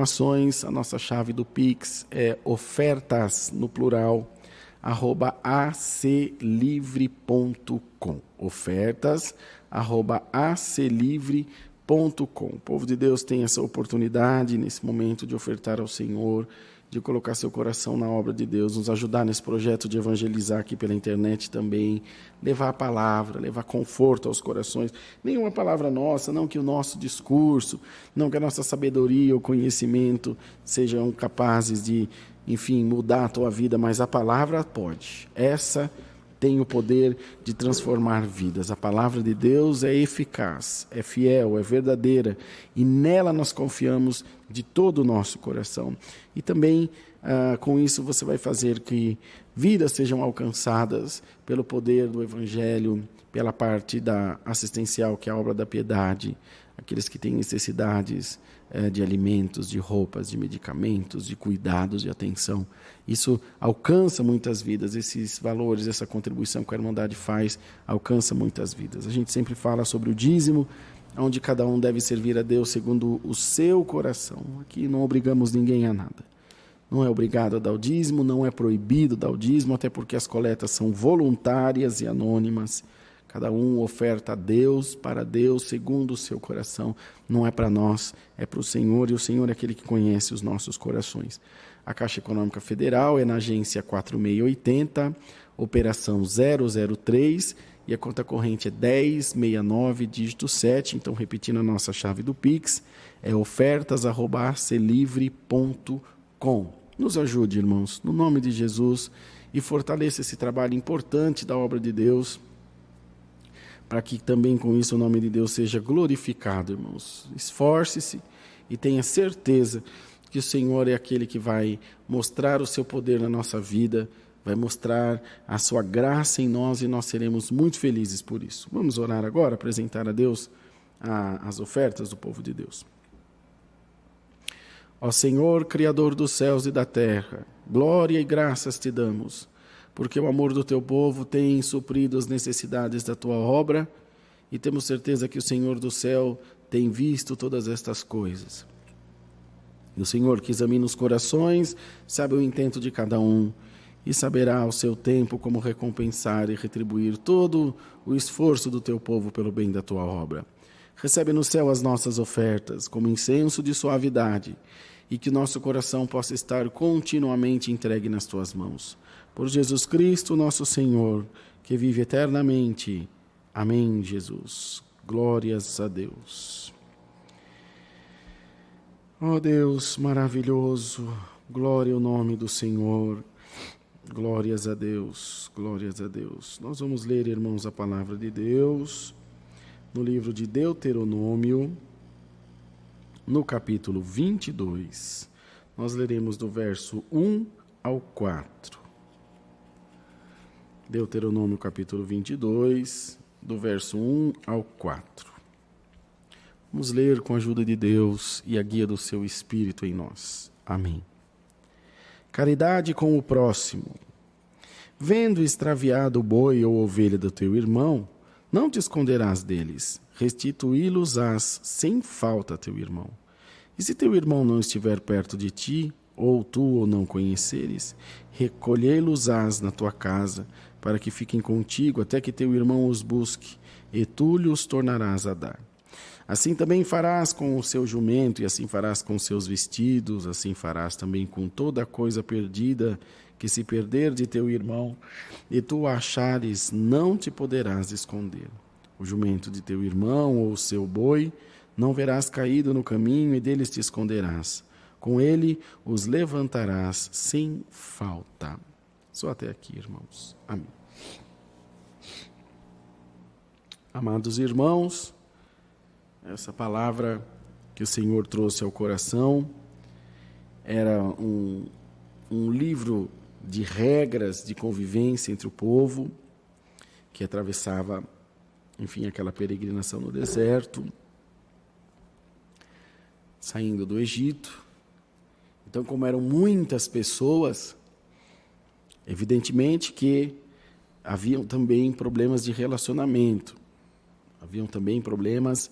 informações, a nossa chave do Pix é ofertas, no plural, @aclivre.com. Ofertas, @aclivre.com. O povo de Deus tem essa oportunidade nesse momento de ofertar ao Senhor, de colocar seu coração na obra de Deus, nos ajudar nesse projeto de evangelizar aqui pela internet também, levar a palavra, levar conforto aos corações. Nenhuma palavra nossa, não que o nosso discurso, não que a nossa sabedoria ou conhecimento sejam capazes de, enfim, mudar a tua vida, mas a palavra pode. Essa tem o poder de transformar vidas. A palavra de Deus é eficaz, é fiel, é verdadeira, e nela nós confiamos de todo o nosso coração. E também, com isso, você vai fazer que vidas sejam alcançadas pelo poder do Evangelho, pela parte da assistencial, que é a obra da piedade, aqueles que têm necessidades de alimentos, de roupas, de medicamentos, de cuidados, de atenção. Isso alcança muitas vidas, esses valores, essa contribuição que a Irmandade faz, alcança muitas vidas. A gente sempre fala sobre o dízimo, onde cada um deve servir a Deus segundo o seu coração. Aqui não obrigamos ninguém a nada. Não é obrigado a dar o dízimo, não é proibido dar o dízimo, até porque as coletas são voluntárias e anônimas. Cada um oferta a Deus, para Deus, segundo o seu coração. Não é para nós, é para o Senhor, e o Senhor é aquele que conhece os nossos corações. A Caixa Econômica Federal é na agência 4680, operação 003, e a conta corrente é 1069, dígito 7. Então, repetindo a nossa chave do Pix, é ofertas@aclivre.com. Nos ajude, irmãos, no nome de Jesus, e fortaleça esse trabalho importante da obra de Deus, para que também com isso o nome de Deus seja glorificado, irmãos. Esforce-se e tenha certeza que o Senhor é aquele que vai mostrar o seu poder na nossa vida, vai mostrar a sua graça em nós, e nós seremos muito felizes por isso. Vamos orar agora, apresentar a Deus as ofertas do povo de Deus. Ó Senhor, Criador dos céus e da terra, glória e graças te damos, porque o amor do teu povo tem suprido as necessidades da tua obra, e temos certeza que o Senhor do céu tem visto todas estas coisas. E o Senhor, que examina os corações, sabe o intento de cada um, e saberá ao seu tempo como recompensar e retribuir todo o esforço do teu povo pelo bem da tua obra. Recebe no céu as nossas ofertas como incenso de suavidade, e que nosso coração possa estar continuamente entregue nas tuas mãos. Por Jesus Cristo, nosso Senhor, que vive eternamente. Amém, Jesus. Glórias a Deus. Ó Deus maravilhoso, glória ao nome do Senhor. Glórias a Deus, glórias a Deus. Nós vamos ler, irmãos, a palavra de Deus no livro de Deuteronômio, no capítulo 22. Nós leremos do verso 1 ao 4. Deuteronômio capítulo 22, do verso 1 ao 4. Vamos ler com a ajuda de Deus e a guia do seu Espírito em nós. Amém. Caridade com o próximo. Vendo extraviado o boi ou ovelha do teu irmão, não te esconderás deles, restituí-los-ás sem falta a teu irmão. E se teu irmão não estiver perto de ti, ou tu o não conheceres, recolhê-los-ás na tua casa, para que fiquem contigo até que teu irmão os busque, e tu lhes tornarás a dar. Assim também farás com o seu jumento, e assim farás com seus vestidos, assim farás também com toda coisa perdida que se perder de teu irmão, e tu a achares, não te poderás esconder. O jumento de teu irmão ou o seu boi não verás caído no caminho, e deles te esconderás. Com ele os levantarás sem falta. Só até aqui, irmãos. Amém. Amados irmãos, essa palavra que o Senhor trouxe ao coração era um livro de regras de convivência entre o povo que atravessava, enfim, aquela peregrinação no deserto, saindo do Egito. Então, como eram muitas pessoas, evidentemente que haviam também problemas de relacionamento, haviam também problemas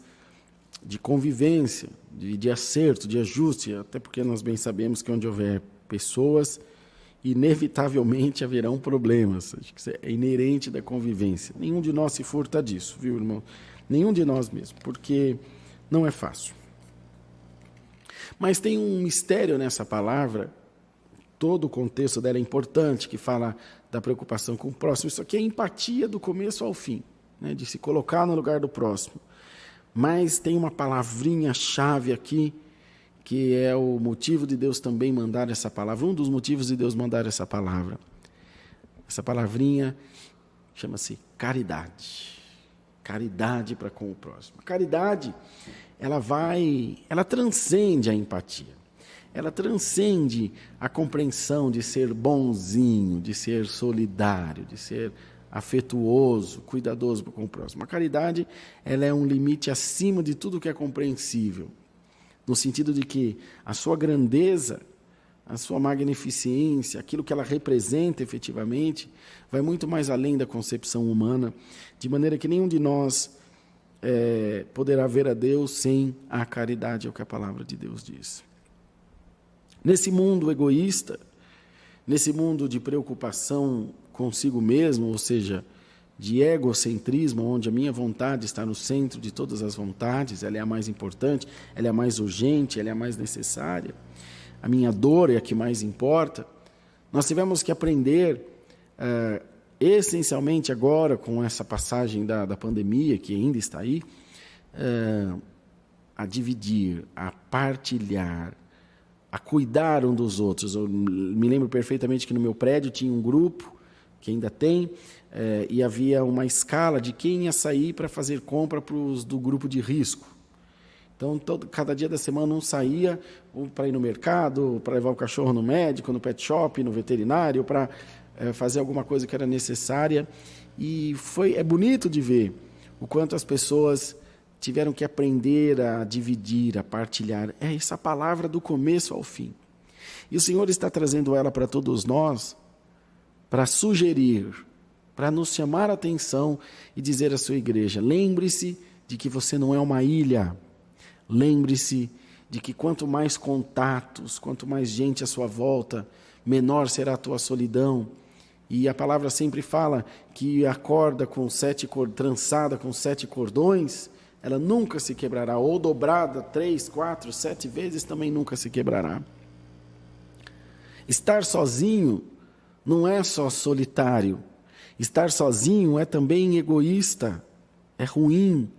de convivência, de acerto, de ajuste, até porque nós bem sabemos que onde houver pessoas, inevitavelmente haverão problemas. Acho que isso é inerente da convivência. Nenhum de nós se furta disso, viu, irmão? Nenhum de nós mesmo, porque não é fácil. Mas tem um mistério nessa palavra, todo o contexto dela é importante, que fala da preocupação com o próximo. Isso aqui é empatia do começo ao fim, né, de se colocar no lugar do próximo. Mas tem uma palavrinha-chave aqui, que é o motivo de Deus também mandar essa palavra, um dos motivos de Deus mandar essa palavra. Essa palavrinha chama-se caridade. Caridade para com o próximo. A caridade, ela transcende a empatia. Ela transcende a compreensão de ser bonzinho, de ser solidário, de ser afetuoso, cuidadoso com o próximo. A caridade, ela é um limite acima de tudo que é compreensível, no sentido de que a sua grandeza, a sua magnificência, aquilo que ela representa efetivamente, vai muito mais além da concepção humana, de maneira que nenhum de nós poderá ver a Deus sem a caridade, é o que a palavra de Deus diz. Nesse mundo egoísta, nesse mundo de preocupação consigo mesmo, ou seja, de egocentrismo, onde a minha vontade está no centro de todas as vontades, ela é a mais importante, ela é a mais urgente, ela é a mais necessária, a minha dor é a que mais importa, nós tivemos que aprender, essencialmente agora, com essa passagem da pandemia, que ainda está aí, a dividir, a partilhar, a cuidar um dos outros. Eu me lembro perfeitamente que no meu prédio tinha um grupo, que ainda tem, e havia uma escala de quem ia sair para fazer compra para os do grupo de risco. Então, cada dia da semana um saía para ir no mercado, para levar o cachorro no médico, no pet shop, no veterinário, para fazer alguma coisa que era necessária. E é bonito de ver o quanto as pessoas tiveram que aprender a dividir, a partilhar. É essa palavra do começo ao fim. E o Senhor está trazendo ela para todos nós, para sugerir, para nos chamar a atenção e dizer à sua igreja, lembre-se de que você não é uma ilha. Lembre-se de que quanto mais contatos, quanto mais gente à sua volta, menor será a tua solidão. E a palavra sempre fala que a corda trançada com 7 cordões, ela nunca se quebrará, ou dobrada 3, 4, 7 vezes também nunca se quebrará. Estar sozinho não é só solitário. Estar sozinho é também egoísta, é ruim,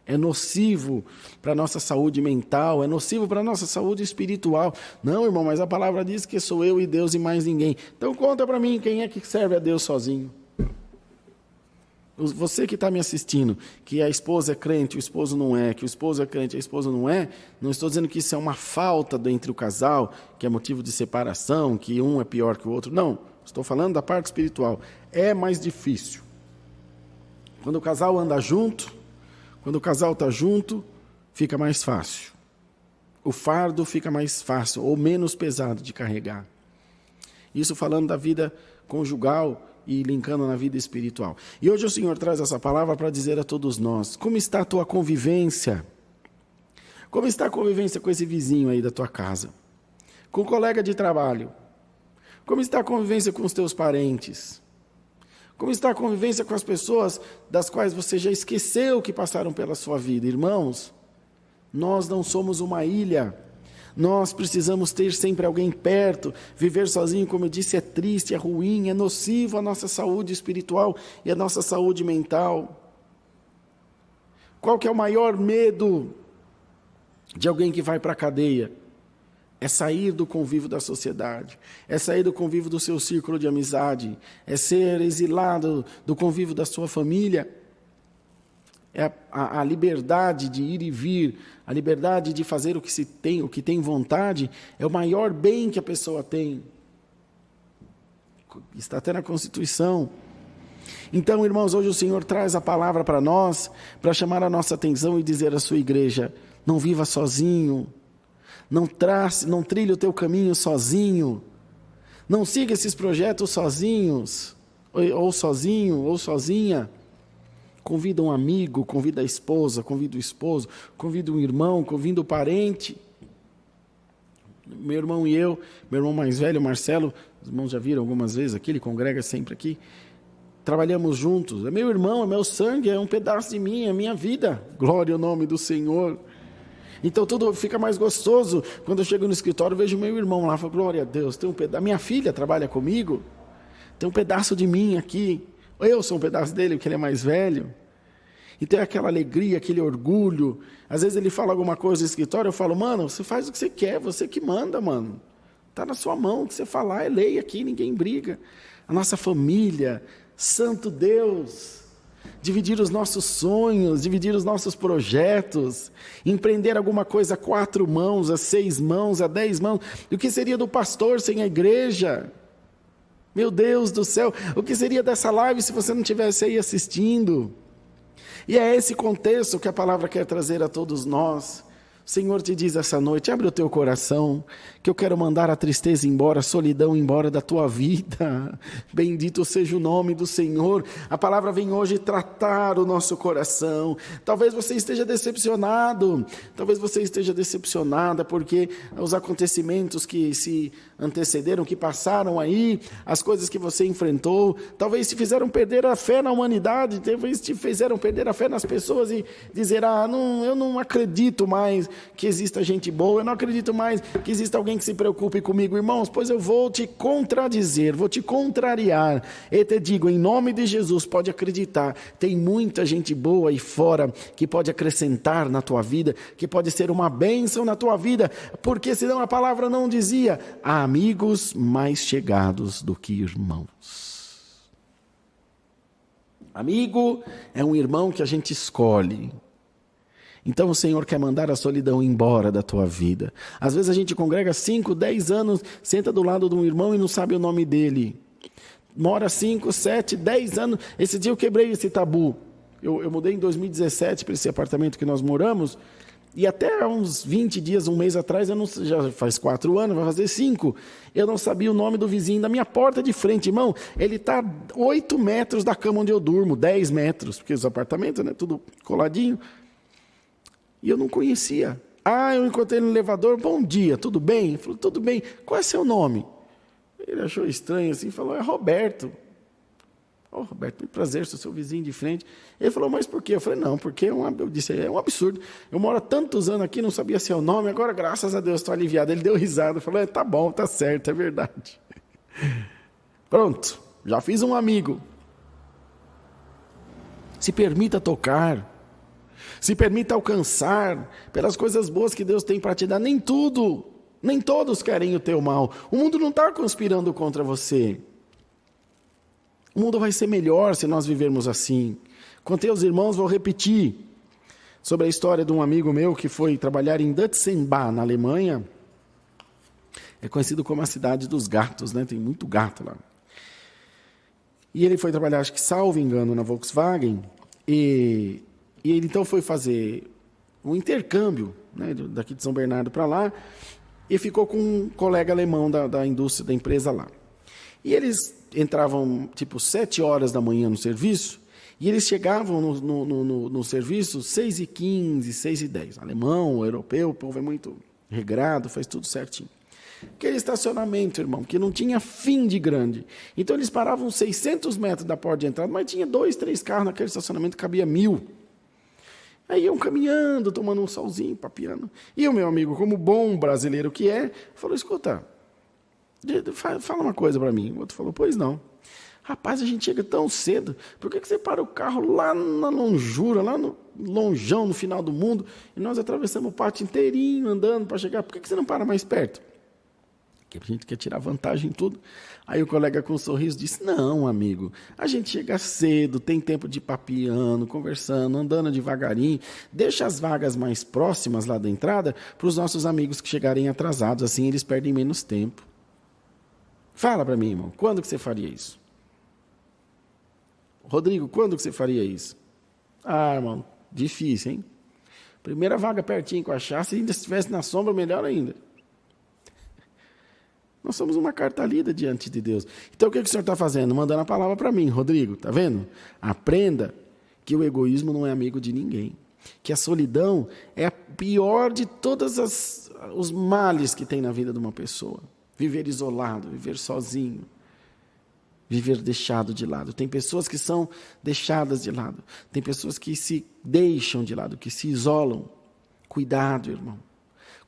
é nocivo para a nossa saúde mental, é nocivo para a nossa saúde espiritual. Não, irmão, mas a palavra diz que sou eu e Deus e mais ninguém. Então conta para mim, quem é que serve a Deus sozinho? Você que está me assistindo, que a esposa é crente, o esposo não é, que o esposo é crente, a esposa não é, não estou dizendo que isso é uma falta entre o casal, que é motivo de separação, que um é pior que o outro. Não, estou falando da parte espiritual. É mais difícil. Quando o casal anda junto, quando o casal está junto, fica mais fácil. O fardo fica mais fácil ou menos pesado de carregar. Isso falando da vida conjugal e linkando na vida espiritual. E hoje o Senhor traz essa palavra para dizer a todos nós, como está a tua convivência? Como está a convivência com esse vizinho aí da tua casa? Com o colega de trabalho? Como está a convivência com os teus parentes? Como está a convivência com as pessoas das quais você já esqueceu que passaram pela sua vida? Irmãos, nós não somos uma ilha. Nós precisamos ter sempre alguém perto. Viver sozinho, como eu disse, é triste, é ruim, é nocivo à nossa saúde espiritual e à nossa saúde mental. Qual que é o maior medo de alguém que vai para a cadeia? É sair do convívio da sociedade, é sair do convívio do seu círculo de amizade, é ser exilado do convívio da sua família. É a liberdade de ir e vir, a liberdade de fazer o que tem vontade, é o maior bem que a pessoa tem. Está até na Constituição. Então, irmãos, hoje o Senhor traz a palavra para nós, para chamar a nossa atenção e dizer à sua igreja, não viva sozinho. Não trilhe o teu caminho sozinho. Não siga esses projetos sozinhos, ou sozinho, ou sozinha. Convida um amigo, convida a esposa, convida o esposo, convida um irmão, convida o parente. Meu irmão e eu, meu irmão mais velho, Marcelo, os irmãos já viram algumas vezes aqui, ele congrega sempre aqui. Trabalhamos juntos, é meu irmão, é meu sangue, é um pedaço de mim, é minha vida. Glória ao nome do Senhor. Então tudo fica mais gostoso. Quando eu chego no escritório, vejo meu irmão lá, falo, glória a Deus, tem um pedaço. Minha filha trabalha comigo, tem um pedaço de mim aqui. Eu sou um pedaço dele, porque ele é mais velho. E tem aquela alegria, aquele orgulho. Às vezes ele fala alguma coisa no escritório, eu falo, mano, você faz o que você quer, você que manda, mano. Está na sua mão, o que você falar é lei aqui, ninguém briga. A nossa família, santo Deus, dividir os nossos sonhos, dividir os nossos projetos, empreender alguma coisa a 4 mãos, a 6 mãos, a 10 mãos. E o que seria do pastor sem a igreja? Meu Deus do céu, o que seria dessa live se você não estivesse aí assistindo? E é esse contexto que a palavra quer trazer a todos nós. O Senhor te diz essa noite, abre o teu coração, que eu quero mandar a tristeza embora, a solidão embora da tua vida. Bendito seja o nome do Senhor. A palavra vem hoje tratar o nosso coração. Talvez você esteja decepcionado, talvez você esteja decepcionada, porque os acontecimentos que se antecederam, que passaram aí, as coisas que você enfrentou, talvez te fizeram perder a fé na humanidade, talvez te fizeram perder a fé nas pessoas e dizer, eu não acredito mais que exista gente boa, eu não acredito mais que exista alguém que se preocupe comigo. Irmãos, pois eu vou te contradizer, vou te contrariar, e te digo, em nome de Jesus, pode acreditar, tem muita gente boa aí fora, que pode acrescentar na tua vida, que pode ser uma bênção na tua vida, porque senão a palavra não dizia, há amigos mais chegados do que irmãos. Amigo é um irmão que a gente escolhe. Então o Senhor quer mandar a solidão embora da tua vida. Às vezes a gente congrega 5, 10 anos, senta do lado de um irmão e não sabe o nome dele. Mora 5, 7, 10 anos. Esse dia eu quebrei esse tabu. Eu mudei em 2017 para esse apartamento que nós moramos. E até uns 20 dias, um mês atrás, já faz 4 anos, vai fazer 5, eu não sabia o nome do vizinho da minha porta de frente. Irmão, ele está 8 metros da cama onde eu durmo, 10 metros, porque os apartamentos, né, tudo coladinho. E eu não conhecia. Eu encontrei ele no elevador, bom dia, tudo bem? Ele falou, tudo bem, qual é seu nome? Ele achou estranho assim, falou, é Roberto. Roberto, muito prazer, sou seu vizinho de frente. Ele falou, mas por quê? Eu falei, não, porque eu disse, é um absurdo. Eu moro há tantos anos aqui, não sabia seu nome, agora graças a Deus estou aliviado. Ele deu risada, falou, tá bom, tá certo, é verdade. Pronto, já fiz um amigo. Se permita tocar, se permita alcançar pelas coisas boas que Deus tem para te dar. Nem todos querem o teu mal. O mundo não está conspirando contra você. O mundo vai ser melhor se nós vivermos assim. Contei aos irmãos, vou repetir, sobre a história de um amigo meu que foi trabalhar em Dutzenbach, na Alemanha. É conhecido como a cidade dos gatos, né? Tem muito gato lá. E ele foi trabalhar, acho que salvo engano, na Volkswagen. E ele então foi fazer um intercâmbio, né, daqui de São Bernardo para lá, e ficou com um colega alemão da indústria, da empresa lá. E eles entravam tipo 7 horas da manhã no serviço, e eles chegavam no serviço 6h15, 6h10. Alemão, europeu, o povo é muito regrado, faz tudo certinho. Aquele estacionamento, irmão, que não tinha fim de grande. Então eles paravam 600 metros da porta de entrada, mas tinha 2, 3 carros naquele estacionamento, cabia 1000. Aí iam caminhando, tomando um solzinho, papiando. E o meu amigo, como bom brasileiro que é, falou, escuta, fala uma coisa para mim. O outro falou, pois não. Rapaz, a gente chega tão cedo, por que você para o carro lá na longura, lá no lonjão, no final do mundo, e nós atravessamos o pátio inteirinho, andando para chegar, por que você não para mais perto? Porque a gente quer tirar vantagem em tudo. Aí o colega com um sorriso disse, não, amigo, a gente chega cedo, tem tempo de ir papiando, conversando, andando devagarinho, deixa as vagas mais próximas lá da entrada para os nossos amigos que chegarem atrasados, assim eles perdem menos tempo. Fala para mim, irmão, quando que você faria isso? Rodrigo, quando que você faria isso? Irmão, difícil, hein? Primeira vaga pertinho que eu achasse, se ainda estivesse na sombra, melhor ainda. Nós somos uma carta lida diante de Deus. Então, o que o Senhor está fazendo? Mandando a palavra para mim, Rodrigo, está vendo? Aprenda que o egoísmo não é amigo de ninguém, que a solidão é a pior de todos os males que tem na vida de uma pessoa. Viver isolado, viver sozinho, viver deixado de lado. Tem pessoas que são deixadas de lado, tem pessoas que se deixam de lado, que se isolam. Cuidado, irmão.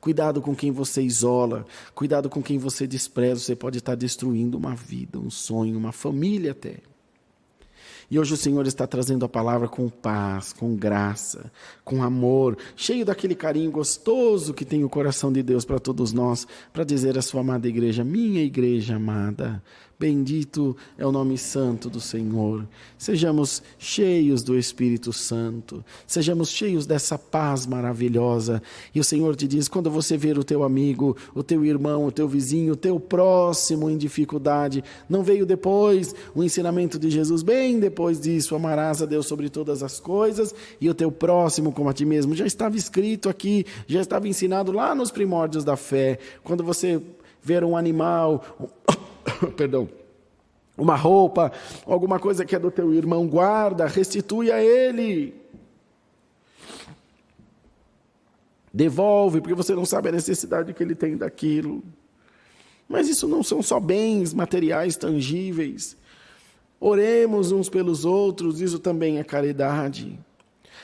Cuidado com quem você isola, cuidado com quem você despreza. Você pode estar destruindo uma vida, um sonho, uma família até. E hoje o Senhor está trazendo a palavra com paz, com graça, com amor, cheio daquele carinho gostoso que tem o coração de Deus para todos nós, para dizer à sua amada igreja, minha igreja amada, bendito é o nome santo do Senhor. Sejamos cheios do Espírito Santo, sejamos cheios dessa paz maravilhosa. E o Senhor te diz, quando você ver o teu amigo, o teu irmão, o teu vizinho, o teu próximo em dificuldade, não veio depois o ensinamento de Jesus, bem depois disso, amarás a Deus sobre todas as coisas e o teu próximo como a ti mesmo. Já estava escrito aqui, já estava ensinado lá nos primórdios da fé. Quando você ver um animal, perdão, uma roupa, alguma coisa que é do teu irmão, guarda, restitui a ele. Devolve, porque você não sabe a necessidade que ele tem daquilo. Mas isso não são só bens materiais tangíveis. Oremos uns pelos outros, isso também é caridade.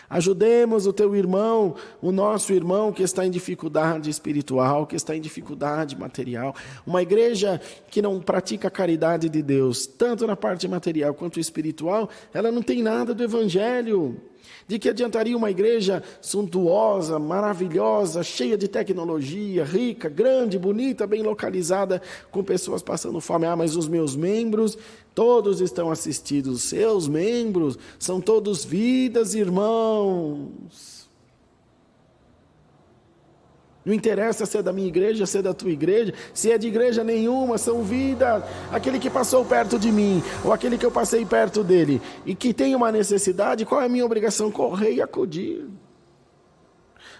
Ajudemos o teu irmão, o nosso irmão que está em dificuldade espiritual, que está em dificuldade material. Uma igreja que não pratica a caridade de Deus, tanto na parte material quanto espiritual, ela não tem nada do evangelho. De que adiantaria uma igreja suntuosa, maravilhosa, cheia de tecnologia, rica, grande, bonita, bem localizada, com pessoas passando fome? Ah, mas os meus membros, todos estão assistidos. Seus membros são todos vidas, irmãos. Não interessa se é da minha igreja, se é da tua igreja, se é de igreja nenhuma, são vidas. Aquele que passou perto de mim, ou aquele que eu passei perto dele, e que tem uma necessidade, qual é a minha obrigação? Correr e acudir.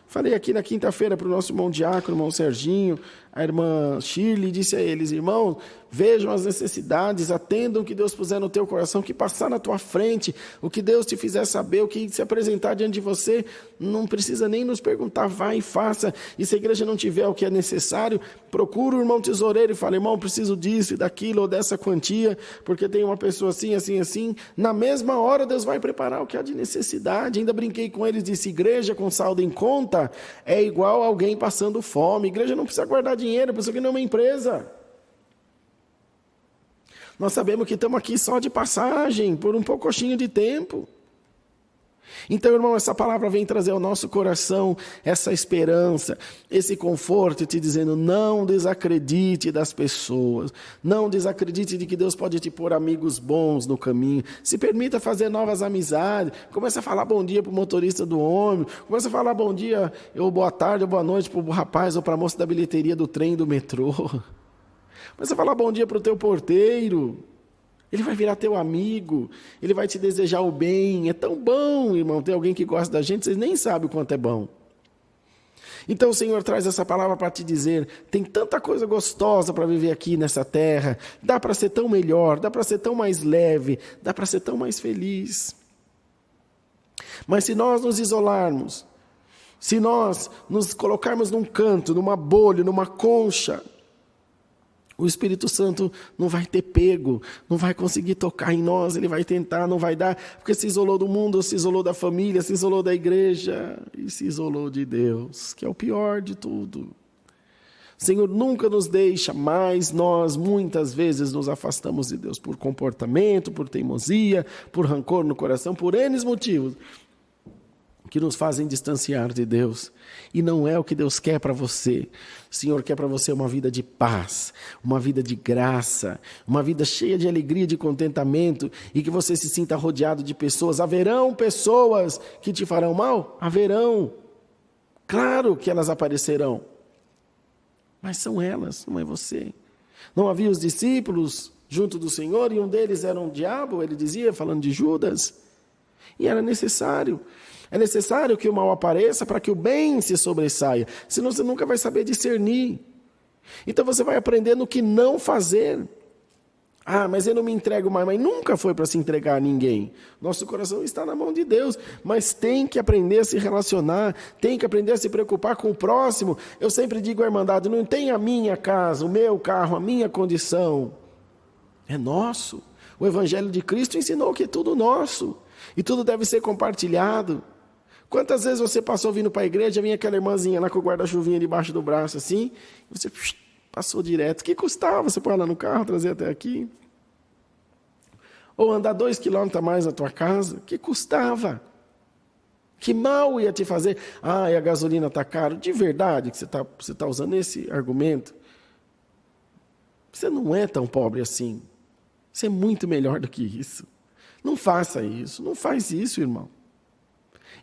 Falei aqui na quinta-feira para o nosso irmão diácono, irmão Serginho, a irmã Shirley, disse a eles, irmãos, vejam as necessidades, atendam o que Deus puser no teu coração, o que passar na tua frente, o que Deus te fizer saber, o que se apresentar diante de você, não precisa nem nos perguntar, vai e faça. E se a igreja não tiver o que é necessário, procura o irmão tesoureiro e fala, irmão, preciso disso e daquilo, ou dessa quantia, porque tem uma pessoa assim, assim, assim. Na mesma hora Deus vai preparar o que há de necessidade. Ainda brinquei com eles, disse, igreja com saldo em conta é igual a alguém passando fome. Igreja não precisa guardar dinheiro, porque isso aqui não é uma empresa. Nós sabemos que estamos aqui só de passagem, por um pouquinho de tempo. Então, irmão, essa palavra vem trazer ao nosso coração essa esperança, esse conforto, te dizendo, não desacredite das pessoas, não desacredite de que Deus pode te pôr amigos bons no caminho, se permita fazer novas amizades, comece a falar bom dia para o motorista do ônibus, comece a falar bom dia, ou boa tarde, ou boa noite para o rapaz, ou para a moça da bilheteria do trem, do metrô, comece a falar bom dia para o teu porteiro. Ele vai virar teu amigo, ele vai te desejar o bem. É tão bom, irmão, ter alguém que gosta da gente, vocês nem sabem o quanto é bom. Então o Senhor traz essa palavra para te dizer, tem tanta coisa gostosa para viver aqui nessa terra, dá para ser tão melhor, dá para ser tão mais leve, dá para ser tão mais feliz. Mas se nós nos isolarmos, se nós nos colocarmos num canto, numa bolha, numa concha, o Espírito Santo não vai ter pego, não vai conseguir tocar em nós, ele vai tentar, não vai dar, porque se isolou do mundo, se isolou da família, se isolou da igreja e se isolou de Deus, que é o pior de tudo. O Senhor nunca nos deixa, mas nós muitas vezes nos afastamos de Deus por comportamento, por teimosia, por rancor no coração, por N motivos que nos fazem distanciar de Deus. E não é o que Deus quer para você. O Senhor quer para você uma vida de paz, uma vida de graça, uma vida cheia de alegria, de contentamento, e que você se sinta rodeado de pessoas. Haverão pessoas que te farão mal? Haverão. Claro que elas aparecerão. Mas são elas, não é você. Não havia os discípulos junto do Senhor, e um deles era um diabo, ele dizia, falando de Judas. E era necessário. É necessário que o mal apareça para que o bem se sobressaia. Senão você nunca vai saber discernir. Então você vai aprendendo o que não fazer. Ah, mas eu não me entrego mais. Mas nunca foi para se entregar a ninguém. Nosso coração está na mão de Deus. Mas tem que aprender a se relacionar. Tem que aprender a se preocupar com o próximo. Eu sempre digo à Irmandade, não tem a minha casa, o meu carro, a minha condição. É nosso. O Evangelho de Cristo ensinou que é tudo nosso. E tudo deve ser compartilhado. Quantas vezes você passou vindo para a igreja, vinha aquela irmãzinha lá com o guarda-chuvinha debaixo do braço assim, e você passou direto. O que custava você pôr ela no carro, trazer até aqui? Ou andar 2 quilômetros a mais na tua casa? O que custava? Que mal ia te fazer? Ah, e a gasolina está caro. De verdade que você tá usando esse argumento? Você não é tão pobre assim. Você é muito melhor do que isso. Não faça isso. Não faz isso, irmão.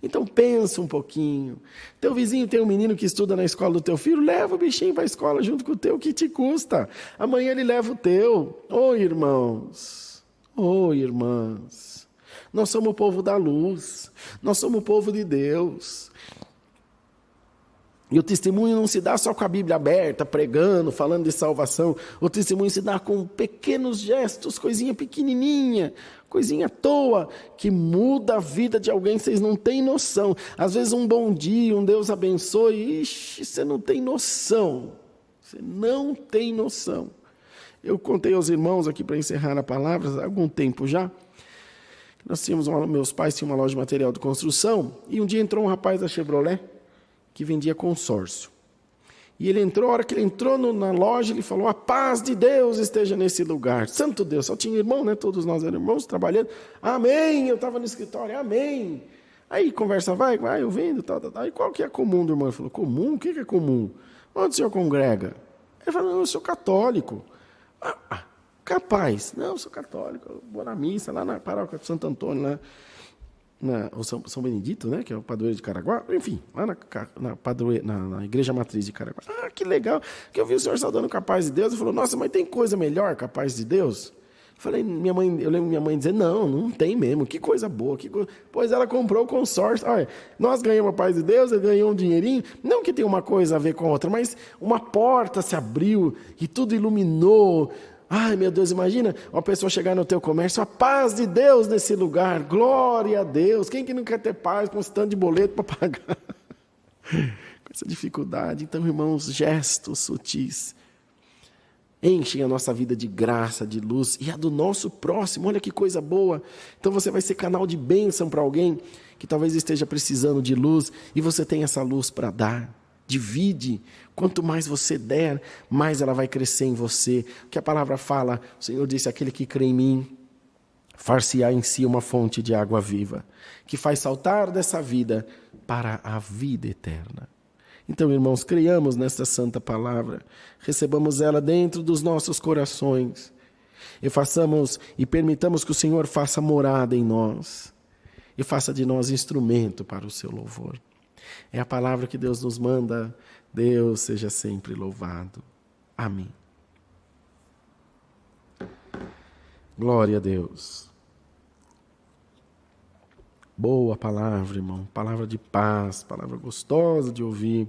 Então pensa um pouquinho. Teu vizinho tem um menino que estuda na escola do teu filho, leva o bichinho para a escola junto com o teu, que te custa? Amanhã ele leva o teu. Ô irmãos, ô irmãs, nós somos o povo da luz, nós somos o povo de Deus. E o testemunho não se dá só com a Bíblia aberta, pregando, falando de salvação. O testemunho se dá com pequenos gestos, coisinha pequenininha, coisinha à toa, que muda a vida de alguém, vocês não têm noção. Às vezes um bom dia, um Deus abençoe, ixi, você não tem noção. Você não tem noção. Eu contei aos irmãos aqui para encerrar a palavra, há algum tempo já. Meus pais tinham uma loja de material de construção, e um dia entrou um rapaz da Chevrolet, que vendia consórcio. E ele entrou, a hora que ele entrou na loja, ele falou, a paz de Deus esteja nesse lugar. Santo Deus, só tinha irmão, né? Todos nós éramos irmãos trabalhando. Amém, eu estava no escritório, amém. Aí conversa, vai, eu vendo, tal. Aí qual que é comum do irmão? Ele falou, comum? O que é comum? Onde o senhor congrega? Ele falou, não, eu sou católico. Ah, capaz. Não, eu sou católico, eu vou na missa, lá na paróquia de Santo Antônio, lá. O São Benedito, né, que é o padroeiro de Caraguá, enfim, lá na igreja matriz de Caraguá. Ah, que legal, que eu vi o senhor saudando capaz de Deus, ele falou, nossa, mas tem coisa melhor, capaz de Deus? Eu lembro minha mãe dizer, não tem mesmo, que coisa boa, pois ela comprou o consórcio, olha, nós ganhamos a paz de Deus, ele ganhou um dinheirinho, não que tenha uma coisa a ver com a outra, mas uma porta se abriu e tudo iluminou. Ai, meu Deus, imagina uma pessoa chegar no teu comércio, a paz de Deus nesse lugar, glória a Deus. Quem que não quer ter paz com um tanto de boleto para pagar? Com essa dificuldade. Então, irmãos, gestos sutis enchem a nossa vida de graça, de luz, e a do nosso próximo, olha que coisa boa. Então você vai ser canal de bênção para alguém que talvez esteja precisando de luz, e você tem essa luz para dar. Divide, quanto mais você der, mais ela vai crescer em você. O que a palavra fala, o Senhor disse, aquele que crê em mim, far-se-á em si uma fonte de água viva, que faz saltar dessa vida para a vida eterna. Então, irmãos, creiamos nesta santa palavra, recebamos ela dentro dos nossos corações, e permitamos que o Senhor faça morada em nós, e faça de nós instrumento para o seu louvor. É a palavra que Deus nos manda. Deus seja sempre louvado. Amém. Glória a Deus. Boa palavra, irmão. Palavra de paz, palavra gostosa de ouvir.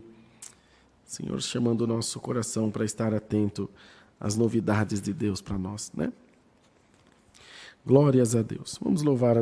Senhor chamando o nosso coração para estar atento às novidades de Deus para nós, né? Glórias a Deus. Vamos louvar a Deus.